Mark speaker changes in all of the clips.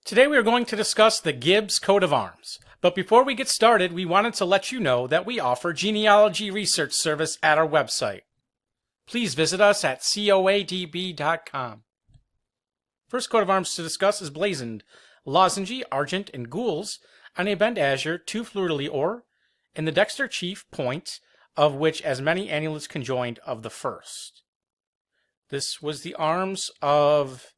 Speaker 1: Today we are going to discuss the Gibbs coat of arms. But before we get started, we wanted to let you know that we offer genealogy research service at our website. Please visit us at coadb.com. First coat of arms to discuss is blazoned Lozengy, argent, and Gules on a bend azure, 2 fleurs-de-lis or, in the dexter chief point, of which as many annulets conjoined of the first. This was the arms of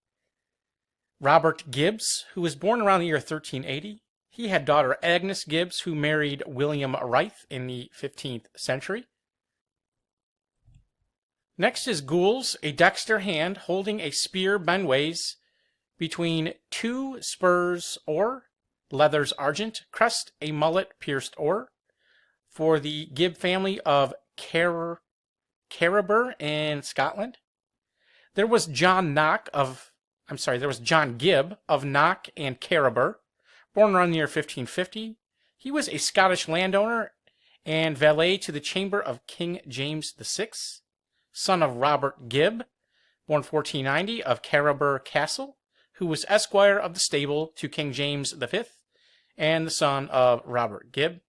Speaker 1: Robert Gibbs, who was born around the year 1380. He had daughter Agnes Gibbes, who married William Wrythe in the 15th century. Next is Gules, a dexter hand holding a spear bendways between 2 spurs or, leathers argent, crest, a mullet pierced or, for the Gibb family of Carrribber in Scotland. There was John Gib of Knock and Carrribber, born around the year 1550. He was a Scottish landowner and valet to the chamber of King James VI, son of Robert Gibb, born 1490, of Carrribber Castle, who was Esquire of the stable to King James V, and the son of Robert Gibb.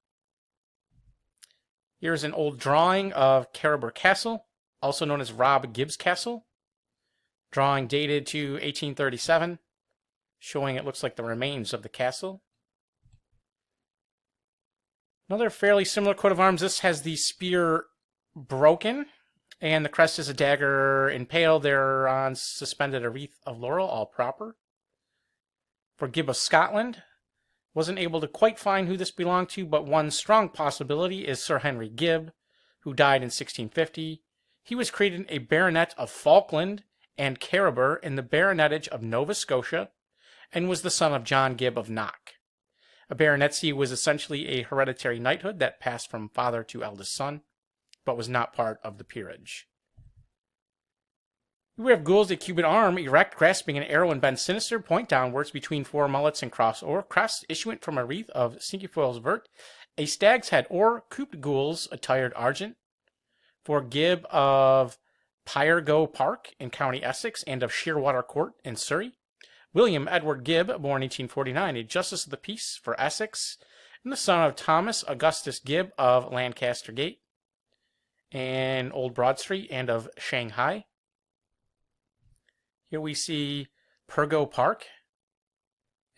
Speaker 1: Here's an old drawing of Carrribber Castle, also known as Rob Gibbs Castle. Drawing dated to 1837, showing it looks like the remains of the castle. Another fairly similar coat of arms. This has the spear broken, and the crest is a dagger impaled thereon, suspended a wreath of laurel, all proper. For Gib of Scotland, wasn't able to quite find who this belonged to, but one strong possibility is Sir Henry Gibb, who died in 1650. He was created a baronet of Falkland and Carriber in the Baronetage of Nova Scotia, and was the son of John Gib of Knock. A baronetcy was essentially a hereditary knighthood that passed from father to eldest son, but was not part of the peerage. We have Gules, a cubit arm, erect, grasping an arrow and bent sinister, point downwards between 4 mullets and cross or, crest issuant from a wreath of cinquefoils vert, a stag's head or, couped Gules, attired argent. For Gib of Pyrgo Park in County Essex and of Shearwater Court in Surrey. William Edward Gibb, born 1849, a justice of the peace for Essex, and the son of Thomas Augustus Gibb of Lancaster Gate and Old Broad Street and of Shanghai. Here we see Pyrgo Park,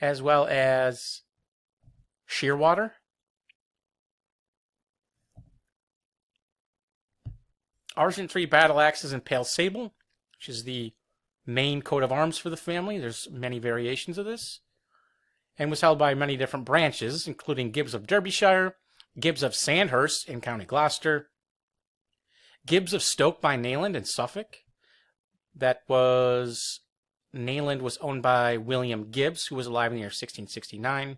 Speaker 1: as well as Shearwater. Argent 3 battle axes and pale sable, which is the main coat of arms for the family. There's many variations of this. And was held by many different branches, including Gibbs of Derbyshire, Gibbs of Sandhurst in County Gloucester, Gibbs of Stoke by Nayland in Suffolk. Nayland was owned by William Gibbs, who was alive in the year 1669.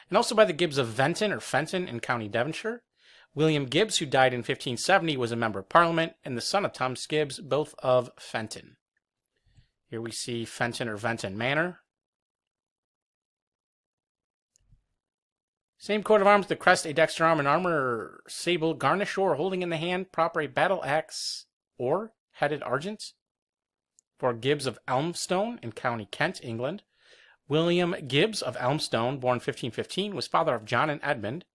Speaker 1: And also by the Gibbs of Venton or Fenton in County Devonshire. William Gibbs, who died in 1570, was a member of Parliament, and the son of Thomas Gibbs, both of Fenton. Here we see Fenton or Venton Manor. Same coat of arms, the crest, a dexter arm, and armor, sable, garnish or, holding in the hand, proper a battle axe, or, headed argent. For Gibbs of Elmstone in County Kent, England. William Gibbs of Elmstone, born 1515, was father of John and Edmund,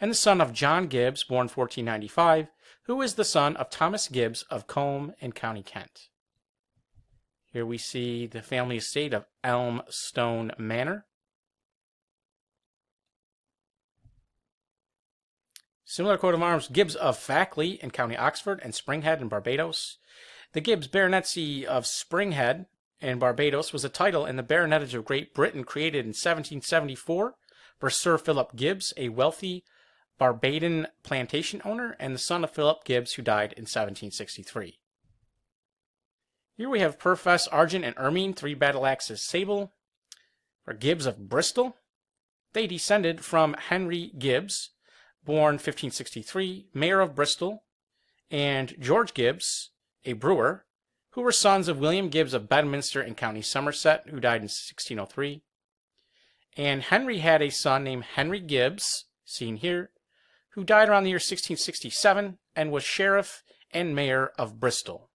Speaker 1: and the son of John Gibbs, born 1495, who is the son of Thomas Gibbs of Combe in County Kent. Here we see the family estate of Elmstone Manor. Similar coat of arms, Gibbs of Fackley in County Oxford and Springhead in Barbados. The Gibbs baronetcy of Springhead in Barbados was a title in the Baronetage of Great Britain created in 1774 for Sir Philip Gibbs, a wealthy Barbadian plantation owner and the son of Philip Gibbs, who died in 1763. Here we have Purfess, Argent, and Ermine, 3 battle axes sable. For Gibbs of Bristol, they descended from Henry Gibbs, born 1563, mayor of Bristol, and George Gibbs, a brewer, who were sons of William Gibbs of Bedminster in County Somerset, who died in 1603. And Henry had a son named Henry Gibbs, seen here, who died around the year 1667 and was sheriff and mayor of Bristol.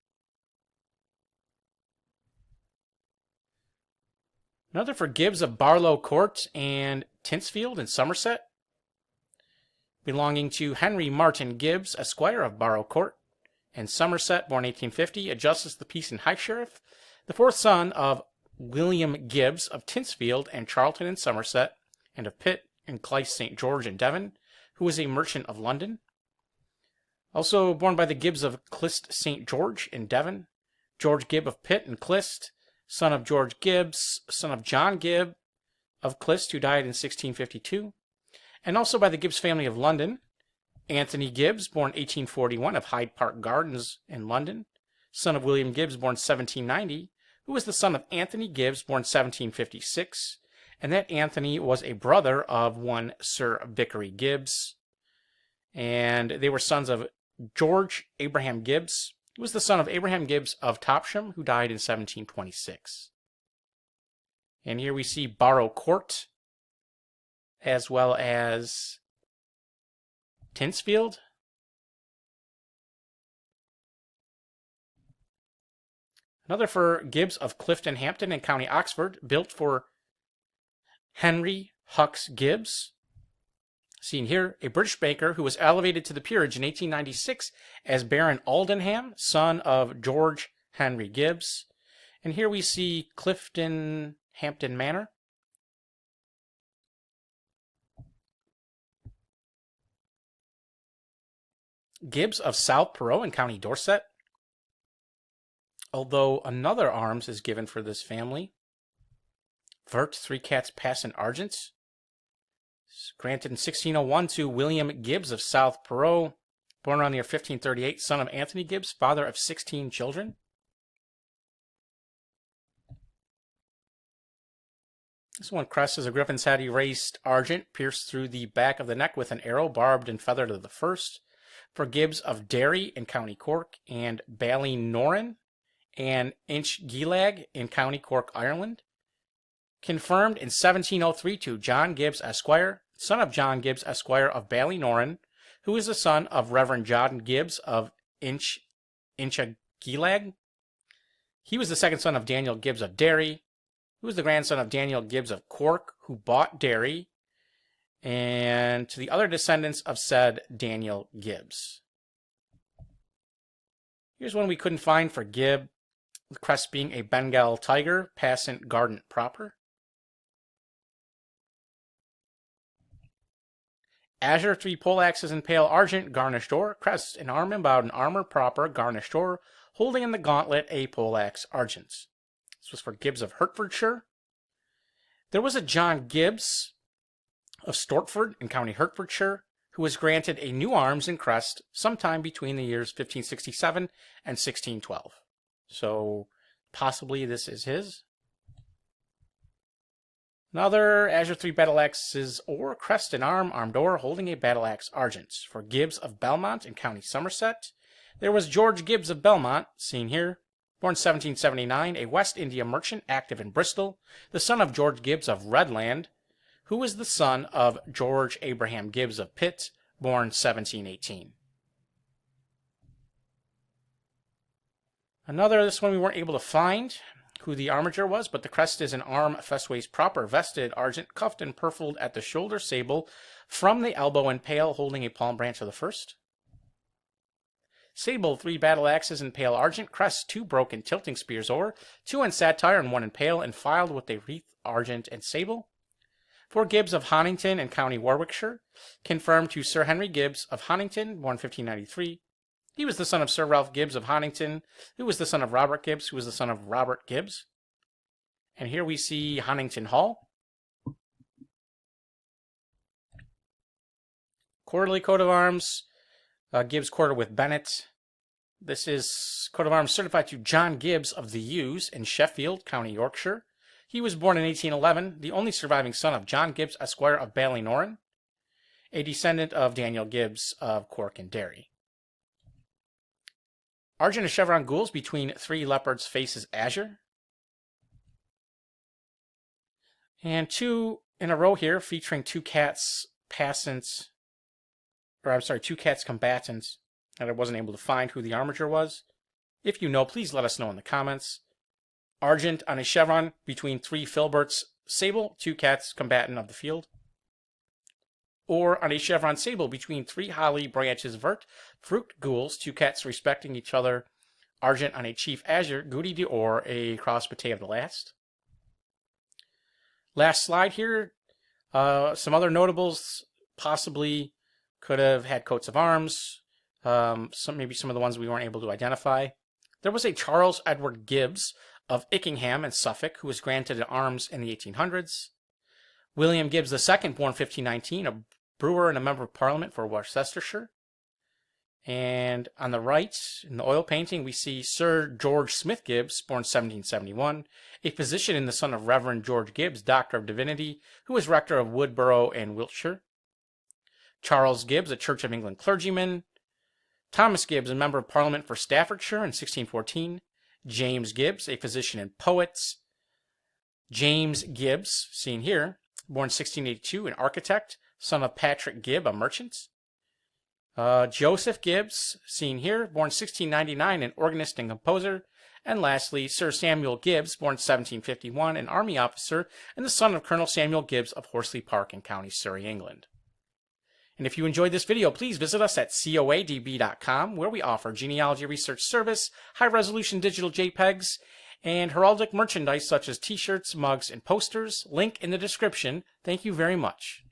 Speaker 1: Another for Gibbs of Barlow Court and Tinsfield in Somerset, belonging to Henry Martin Gibbs, Esquire of Barrow Court and Somerset, born 1850, a justice of the peace and high sheriff, the fourth son of William Gibbs of Tinsfield and Charlton in Somerset, and of Pitt and Clyst St. George in Devon, who was a merchant of London. Also born by the Gibbs of Clyst St. George in Devon, George Gib of Pitt and Clyst, son of George Gibbs, son of John Gib of Clyst, who died in 1652, and also by the Gibbs family of London, Anthony Gibbs, born 1841, of Hyde Park Gardens in London, son of William Gibbs, born 1790, who was the son of Anthony Gibbs, born 1756, and that Anthony was a brother of one Sir Vicary Gibbs, and they were sons of George Abraham Gibbs, who was the son of Abraham Gibbs of Topsham, who died in 1726. And here we see Barrow Court, as well as Tinsfield. Another for Gibbs of Clifton Hampton in County Oxford, built for Henry Hucks Gibbs. Seen here, a British banker who was elevated to the peerage in 1896 as Baron Aldenham, son of George Henry Gibbs. And here we see Clifton Hampton Manor. Gibbs of South Spero in County Dorset, although another arms is given for this family. Vert, 3 cats pass in argent. Granted in 1601 to William Gibbs of South Spero, born around the year 1538, son of Anthony Gibbs, father of 16 children. This one, Crest, is a griffin's head erased argent, pierced through the back of the neck with an arrow, barbed and feathered of the first. For Gibbs of Derry in County Cork and Ballynoran and Inchgeelag in County Cork, Ireland. Confirmed in 1703 to John Gibbs, Esquire, son of John Gibbs, Esquire of Ballynoran, who is the son of Reverend John Gibbs of Inchgeelag. He was the second son of Daniel Gibbs of Derry, who was the grandson of Daniel Gibbs of Cork, who bought Derry, and to the other descendants of said Daniel Gibbs. Here's one we couldn't find for Gibb, the crest being a Bengal tiger, passant Gardent proper. Azure, 3 poleaxes in pale argent, garnished or, crest, an arm embowed in armor proper, garnished or, holding in the gauntlet a poleaxe argent. This was for Gibbs of Hertfordshire. There was a John Gibbs of Stortford in County Hertfordshire, who was granted a new arms and crest sometime between the years 1567 and 1612. So possibly this is his. Another Azure, 3 battle axes or, crest and arm, armed or, holding a battle axe argent. For Gibbs of Belmont in County Somerset, there was George Gibbs of Belmont, seen here, born 1779, a West India merchant active in Bristol, the son of George Gibbs of Redland, who was the son of George Abraham Gibbs of Pitt, born 1718. Another, this one we weren't able to find who the armiger was, but the crest is an arm fessways proper, vested, argent, cuffed and purfled at the shoulder, sable, from the elbow and pale, holding a palm branch of the first. Sable, 3 battle axes in pale argent, crest, 2 broken tilting spears or, 2 in satire and 1 in pale, and filed with a wreath argent and sable. For Gibbs of Honington in County Warwickshire, confirmed to Sir Henry Gibbs of Honington, born 1593. He was the son of Sir Ralph Gibbs of Honington, who was the son of Robert Gibbs, who was the son of Robert Gibbs. And here we see Honington Hall. Quarterly coat of arms, Gibbs quarter with Bennett. This is coat of arms certified to John Gibbs of the Yews in Sheffield, County Yorkshire. He was born in 1811, the only surviving son of John Gibbs, Esquire of Ballynoran, a descendant of Daniel Gibbs of Cork and Derry. Argent of chevron gules between 3 leopards faces azure. And 2 in a row here featuring 2 cats passants, or I'm sorry, 2 cats combatants that I wasn't able to find who the armiger was. If you know, please let us know in the comments. Argent on a chevron between 3 filberts sable, 2 cats combatant of the field. Or on a chevron sable between 3 holly branches vert, fruit gules, 2 cats respecting each other. Argent on a chief azure, goody d'or, a cross bate of the last. Last slide here. Some other notables possibly could have had coats of arms. Maybe some of the ones we weren't able to identify. There was a Charles Edward Gibbs of Ickingham and Suffolk who was granted arms in the 1800s. William Gibbs II, born 1519, a brewer and a member of Parliament for Worcestershire. And on the right, in the oil painting, we see Sir George Smith Gibbs, born 1771, a physician and the son of Reverend George Gibbs, Doctor of Divinity, who was rector of Woodborough and Wiltshire. Charles Gibbs, a Church of England clergyman. Thomas Gibbs, a member of Parliament for Staffordshire in 1614. James Gibbs, a physician and poet. James Gibbs, seen here, born 1682, an architect, son of Patrick Gibb, a merchant. Joseph Gibbs, seen here, born 1699, an organist and composer. And lastly, Sir Samuel Gibbs, born 1751, an army officer and the son of Colonel Samuel Gibbs of Horsley Park in County Surrey, England. And if you enjoyed this video, please visit us at coadb.com, where we offer genealogy research service, high-resolution digital JPEGs, and heraldic merchandise such as t-shirts, mugs, and posters. Link in the description. Thank you very much.